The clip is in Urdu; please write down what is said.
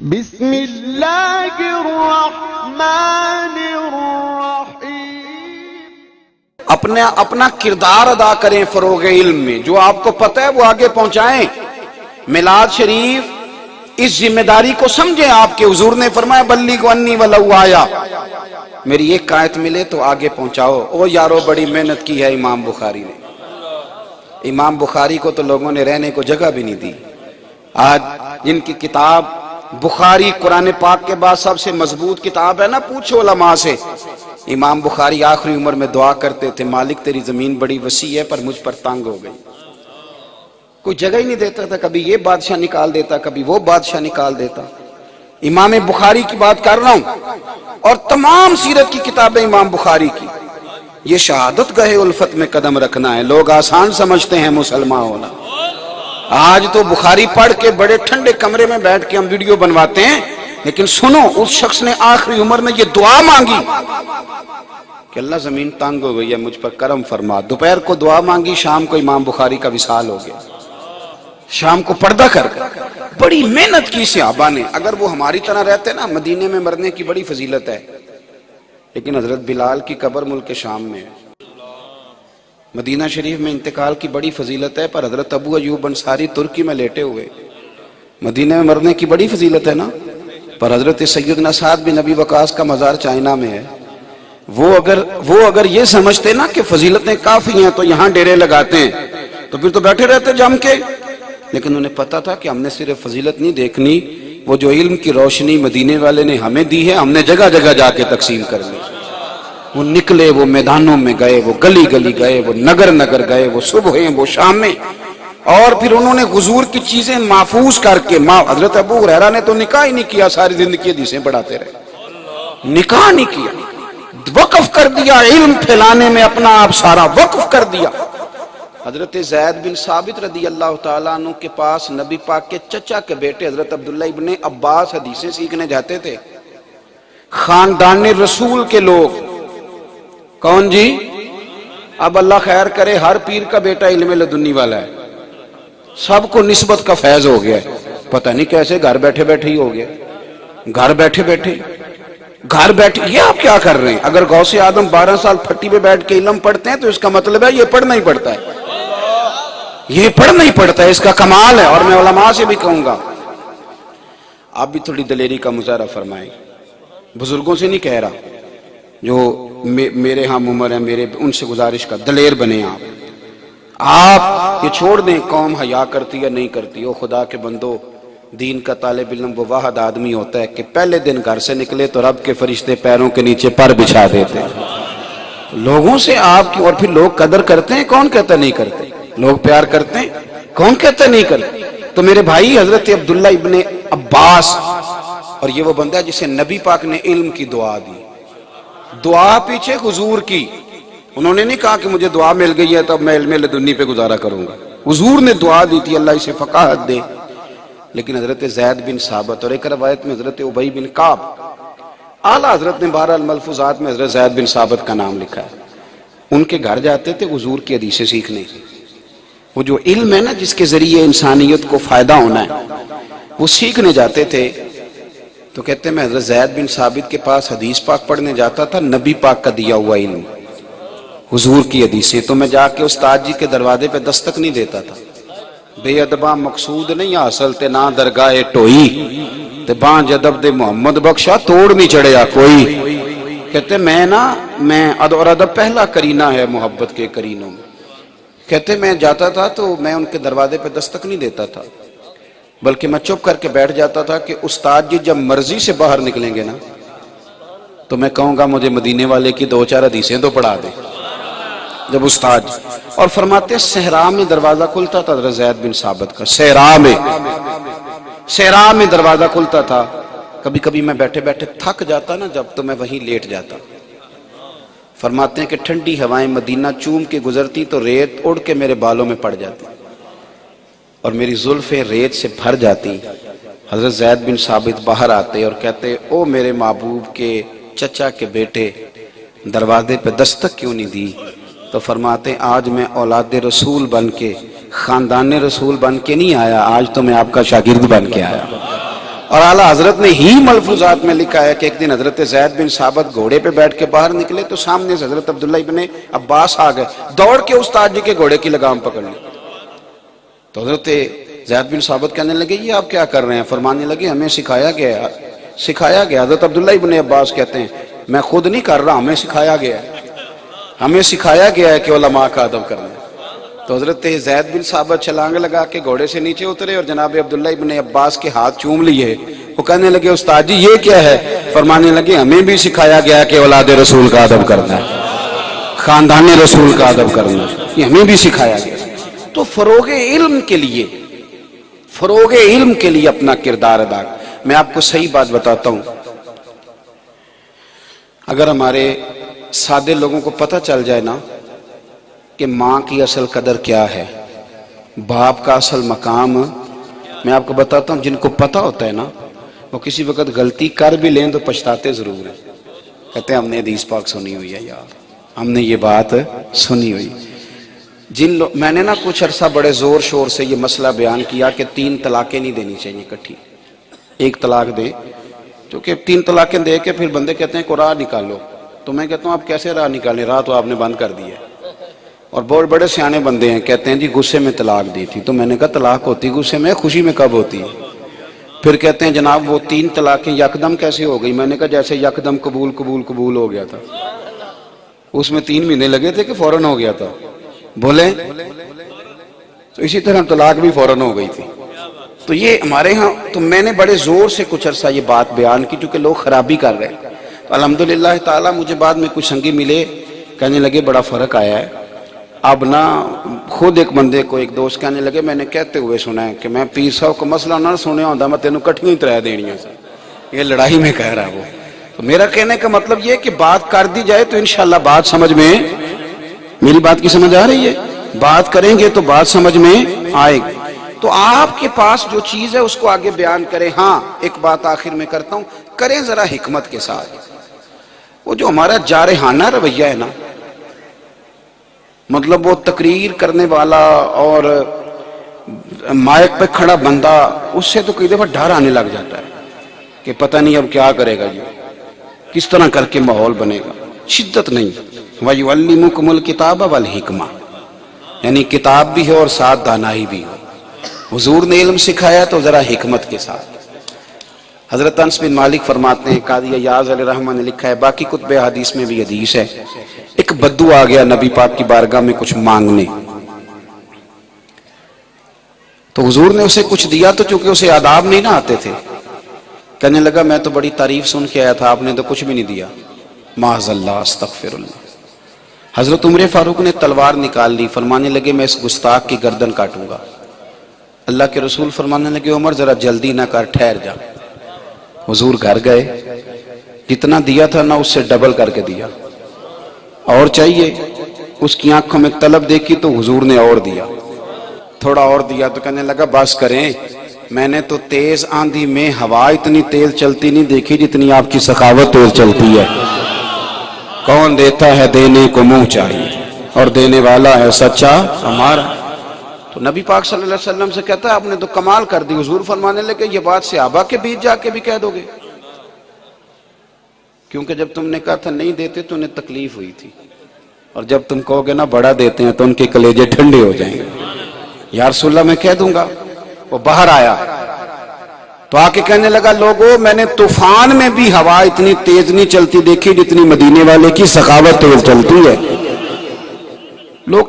بسم اللہ الرحمن الرحیم۔ اپنا کردار ادا کریں فروغ علم میں، جو آپ کو پتہ ہے وہ آگے پہنچائیں۔ میلاد شریف اس ذمہ داری کو سمجھیں۔ آپ کے حضور نے فرمایا بلغ انی ولو آیا، میری ایک آیت ملے تو آگے پہنچاؤ۔ او یارو بڑی محنت کی ہے امام بخاری نے۔ امام بخاری کو تو لوگوں نے رہنے کو جگہ بھی نہیں دی۔ آج جن کی کتاب بخاری قرآن پاک کے بعد سب سے مضبوط کتاب ہے نا، پوچھو علماء سے۔ امام بخاری آخری عمر میں دعا کرتے تھے مالک تیری زمین بڑی وسیع ہے پر مجھ پر تنگ ہو گئی، کوئی جگہ ہی نہیں دیتا تھا، کبھی یہ بادشاہ نکال دیتا کبھی وہ بادشاہ نکال دیتا۔ امام بخاری کی بات کر رہا ہوں، اور تمام سیرت کی کتابیں امام بخاری کی۔ یہ شہادت گاہ الفت میں قدم رکھنا ہے۔ لوگ آسان سمجھتے ہیں مسلمان ہونا۔ آج تو بخاری پڑھ کے بڑے ٹھنڈے کمرے میں بیٹھ کے ہم ویڈیو بنواتے ہیں، لیکن سنو، اس شخص نے آخری عمر میں یہ دعا مانگی کہ اللہ زمین تنگ ہو گئی ہے مجھ پر کرم فرما۔ دوپہر کو دعا مانگی، شام کو امام بخاری کا وصال ہو گیا، شام کو پردہ کر گئے۔ بڑی محنت کی صحابہ نے۔ اگر وہ ہماری طرح رہتے نا، مدینے میں مرنے کی بڑی فضیلت ہے، لیکن حضرت بلال کی قبر ملک شام میں ہے۔ مدینہ شریف میں انتقال کی بڑی فضیلت ہے، پر حضرت ابو ایوب انصاری ترکی میں لیٹے ہوئے۔ مدینہ میں مرنے کی بڑی فضیلت ہے نا، پر حضرت سیدنا سعد بن ابی وقاص کا مزار چائنا میں ہے۔ وہ اگر یہ سمجھتے نا کہ فضیلتیں کافی ہیں تو یہاں ڈیرے لگاتے ہیں، تو پھر تو بیٹھے رہتے جم کے۔ لیکن انہیں پتا تھا کہ ہم نے صرف فضیلت نہیں دیکھنی، وہ جو علم کی روشنی مدینے والے نے ہمیں دی ہے، ہم نے جگہ جگہ جا کے تقسیم کرنی۔ وہ نکلے، وہ میدانوں میں گئے، وہ گلی گلی گئے، وہ نگر نگر گئے، وہ صبح وہ شام میں، اور پھر انہوں نے حضور کی چیزیں محفوظ کر کے۔ حضرت ابو ہریرہ نے تو نکاح ہی نہیں کیا، ساری زندگی حدیثیں پڑھاتے رہے، نکاح نہیں کیا، وقف کر دیا، علم پھیلانے میں اپنا آپ سارا وقف کر دیا۔ حضرت زید بن ثابت رضی اللہ تعالیٰ عنہ کے پاس نبی پاک کے چچا کے بیٹے حضرت عبداللہ ابن عباس حدیثیں سیکھنے جاتے تھے۔ خاندان رسول کے لوگ، کون جی؟ اب اللہ خیر کرے، ہر پیر کا بیٹا علم لدنی والا ہے، سب کو نسبت کا فیض ہو گیا ہے، پتہ نہیں کیسے، گھر بیٹھے بیٹھے ہی ہو گیا، گھر بیٹھے بیٹھے۔ یہ آپ کیا کر رہے ہیں؟ اگر غوث آدم 12 سال پھٹی پہ بیٹھ کے علم پڑھتے ہیں تو اس کا مطلب ہے یہ پڑھنا ہی پڑتا ہے، یہ پڑھنا ہی پڑتا ہے، اس کا کمال ہے۔ اور میں علماء سے بھی کہوں گا آپ بھی تھوڑی دلیری کا مظاہرہ فرمائیں۔ بزرگوں سے نہیں کہہ رہا، جو میرے ہاں عمر ہیں، میرے ان سے گزارش کا، دلیر بنے آپ یہ چھوڑ دیں قوم حیا کرتی ہے نہیں کرتی۔ او خدا کے بندو، دین کا طالب علم وہ واحد آدمی ہوتا ہے کہ پہلے دن گھر سے نکلے تو رب کے فرشتے پیروں کے نیچے پر بچھا دیتے ہیں۔ لوگوں سے آپ کی، اور پھر لوگ قدر کرتے ہیں، کون کہتا نہیں کرتے؟ لوگ پیار کرتے ہیں، کون کہتا نہیں کرتے؟ تو میرے بھائی حضرت عبداللہ ابن عباس، اور یہ وہ بندہ ہے جسے نبی پاک نے علم کی دعا دی، دعا پیچھے حضور کی۔ انہوں نے نہیں کہا کہ مجھے دعا مل گئی ہے تو اب میں علم لدنی پہ گزارا کروں گا، حضور نے دعا دی تھی اللہ اسے فقاہت دے۔ لیکن حضرت زید بن ثابت، اور ایک روایت میں حضرت ابی بن کعب، اعلیٰ حضرت نے بہرحال الملفوظات میں حضرت زید بن ثابت کا نام لکھا ہے، ان کے گھر جاتے تھے حضور کی حدیثیں سیکھنے۔ وہ جو علم ہے نا جس کے ذریعے انسانیت کو فائدہ ہونا ہے، وہ سیکھنے جاتے تھے۔ تو کہتے ہیں میں حضرت زید بن ثابت کے پاس حدیث پاک پڑھنے جاتا تھا، نبی پاک کا دیا ہوا علم، حضور کی حدیثیں، تو میں جا کے استاد جی کے دروازے پہ دستک نہیں دیتا تھا۔ بے ادبا مقصود نہیں حاصل تے نہ درگاہ ٹوئی، تے بانج ادب دے محمد بخشا توڑ نہیں چڑھیا کوئی۔ کہتے میں اور ادب پہلا کرینہ ہے محبت کے کرینوں میں۔ کہتے میں جاتا تھا تو میں ان کے دروازے پہ دستک نہیں دیتا تھا، بلکہ میں چپ کر کے بیٹھ جاتا تھا کہ استاد جی جب مرضی سے باہر نکلیں گے نا تو میں کہوں گا مجھے مدینے والے کی 2-4 حدیثیں تو پڑھا دیں۔ جب استاد، اور فرماتے صحرا میں دروازہ کھلتا تھا حضرت زید بن ثابت کا، صحرا میں دروازہ کھلتا تھا۔ کبھی کبھی میں بیٹھے بیٹھے تھک جاتا نا جب، تو میں وہیں لیٹ جاتا۔ فرماتے ہیں کہ ٹھنڈی ہوائیں مدینہ چوم کے گزرتی تو ریت اڑ کے میرے بالوں میں پڑ جاتی اور میری زلفیں ریت سے بھر جاتی۔ حضرت زید بن ثابت باہر آتے اور کہتے او میرے محبوب کے چچا کے بیٹے، دروازے پہ دستک کیوں نہیں دی؟ تو فرماتے آج میں اولاد رسول بن کے، خاندان رسول بن کے نہیں آیا، آج تو میں آپ کا شاگرد بن کے آیا۔ اور اعلیٰ حضرت نے ہی ملفوظات میں لکھا ہے کہ ایک دن حضرت زید بن ثابت گھوڑے پہ بیٹھ کے باہر نکلے تو سامنے سے حضرت عبداللہ ابن عباس آ گئے، دوڑ کے استاد جی کے گھوڑے کی لگام پکڑ لی۔ تو حضرت زید بن ثابت کہنے لگے یہ آپ کیا کر رہے ہیں؟ فرمانے لگے ہمیں سکھایا گیا۔ حضرت عبداللہ ابن عباس کہتے ہیں میں خود نہیں کر رہا، ہمیں سکھایا گیا ہے، ہمیں سکھایا گیا ہے کہ علماء کا ادب کرنا ہے۔ تو حضرت زید بن ثابت چھلانگ لگا کے گھوڑے سے نیچے اترے اور جناب عبداللہ ابن عباس کے ہاتھ چوم لیے۔ وہ کہنے لگے استاد جی یہ کیا ہے؟ فرمانے لگے ہمیں بھی سکھایا گیا ہے کہ اولاد رسول کا ادب کرنا ہے، خاندان رسول کا ادب کرنا ہے، یہ ہمیں بھی سکھایا گیا۔ تو فروغ علم کے لیے اپنا کردار ادا۔ میں آپ کو صحیح بات بتاتا ہوں، اگر ہمارے سادے لوگوں کو پتہ چل جائے نا کہ ماں کی اصل قدر کیا ہے، باپ کا اصل مقام، میں آپ کو بتاتا ہوں جن کو پتہ ہوتا ہے نا وہ کسی وقت غلطی کر بھی لیں تو پچھتاتے ضرور ہیں، کہتے ہیں ہم نے حدیث پاک سنی ہوئی ہے یار، ہم نے یہ بات سنی ہوئی۔ میں نے نا کچھ عرصہ بڑے زور شور سے یہ مسئلہ بیان کیا کہ 3 طلاقیں نہیں دینی چاہیے اکٹھی، 1 طلاق دے، کیونکہ 3 طلاقیں دے کے پھر بندے کہتے ہیں کو راہ نکالو، تو میں کہتا ہوں آپ کیسے راہ نکالیں، راہ تو آپ نے بند کر دی ہے۔ اور بہت بڑے سیانے بندے ہیں کہتے ہیں جی غصے میں طلاق دی تھی، تو میں نے کہا طلاق ہوتی غصے میں، خوشی میں کب ہوتی ہے؟ پھر کہتے ہیں جناب وہ 3 طلاقیں یکدم کیسے ہو گئی؟ میں نے کہا جیسے یکدم قبول ہو گیا تھا، اس میں 3 مہینے لگے تھے کہ فوراً ہو گیا تھا؟ بولے تو اسی طرح طلاق بھی فوراً ہو گئی تھی۔ تو یہ ہمارے ہاں، تو میں نے بڑے زور سے کچھ عرصہ یہ بات بیان کی چونکہ لوگ خرابی کر رہے ہیں۔ تو الحمدللہ تعالیٰ مجھے بعد میں کچھ سنگی ملے، کہنے لگے بڑا فرق آیا ہے۔ اب نا خود ایک بندے کو ایک دوست کہنے لگے میں نے کہتے ہوئے سنا ہے کہ میں پیر صاحب کو مسئلہ نہ سنیا ہوتا میں تینوں کٹھیاں 3 دینیاں سے، یہ لڑائی میں کہہ رہا ہے وہ۔ تو میرا کہنے کا مطلب یہ کہ بات کر دی جائے تو انشاءاللہ بات سمجھ میں، میری بات کی سمجھ آ رہی ہے؟ بات کریں گے تو بات سمجھ میں آئے گی۔ تو آپ کے پاس جو چیز ہے اس کو آگے بیان کریں۔ ہاں ایک بات آخر میں کرتا ہوں، کریں ذرا حکمت کے ساتھ۔ وہ جو ہمارا جارحانہ رویہ ہے نا، مطلب وہ تقریر کرنے والا اور مائک پہ کھڑا بندہ، اس سے تو کئی دفعہ ڈر آنے لگ جاتا ہے کہ پتہ نہیں اب کیا کرے گا، یہ کس طرح کر کے ماحول بنے گا۔ شدت نہیں، وَيُعَلِّمُكُمُ الْكِتَابَ وَالْحِكْمَةَ، یعنی کتاب بھی ہے اور ساتھ دانائی بھی ہے۔ حضور نے علم سکھایا تو ذرا حکمت کے ساتھ۔ حضرت انس بن مالک فرماتے ہیں، قاضی ایاز علیہ رحمہ نے لکھا ہے، باقی کتب حدیث میں بھی حدیث ہے، ایک بدو آ گیا نبی پاک کی بارگاہ میں کچھ مانگنے، تو حضور نے اسے کچھ دیا، تو چونکہ اسے آداب نہیں نہ آتے تھے، کہنے لگا میں تو بڑی تعریف سن کے آیا تھا، آپ نے تو کچھ بھی نہیں دیا۔ معاذ اللہ، استغفر اللہ۔ حضرت عمر فاروق نے تلوار نکال لی، فرمانے لگے میں اس گستاخ کی گردن کاٹوں گا۔ اللہ کے رسول فرمانے لگے عمر ذرا جلدی نہ کر، ٹھہر جا۔ حضور گھر گئے، جتنا دیا تھا نہ اس سے ڈبل کر کے دیا، اور چاہیے۔ اس کی آنکھوں میں طلب دیکھی تو حضور نے اور دیا، تھوڑا اور دیا، تو کہنے لگا بس کریں، میں نے تو تیز آندھی میں ہوا اتنی تیز چلتی نہیں دیکھی جتنی آپ کی سخاوت تیز چلتی ہے۔ کون دیتا ہے دینے کو منہ چاہیے، اور دینے والا ہے سچا ہمارا۔ تو نبی پاک صلی اللہ علیہ وسلم سے کہتا ہے آپ نے تو کمال کر دی۔ حضور فرمانے لگے یہ بات صحابہ کے بیچ جا کے بھی کہہ دو گے؟ کیونکہ جب تم نے کہا تھا نہیں دیتے تو انہیں تکلیف ہوئی تھی، اور جب تم کہو گے نا بڑا دیتے ہیں تو ان کے کلیجے ٹھنڈے ہو جائیں گے۔ یا رسول اللہ میں کہہ دوں گا۔ وہ باہر آیا تو آ کے کہنے لگا لوگوں میں نے طوفان میں بھی ہوا اتنی تیز نہیں چلتی دیکھی جتنی مدینے والے کی سخاوت تیز چلتی ہے۔ لوگ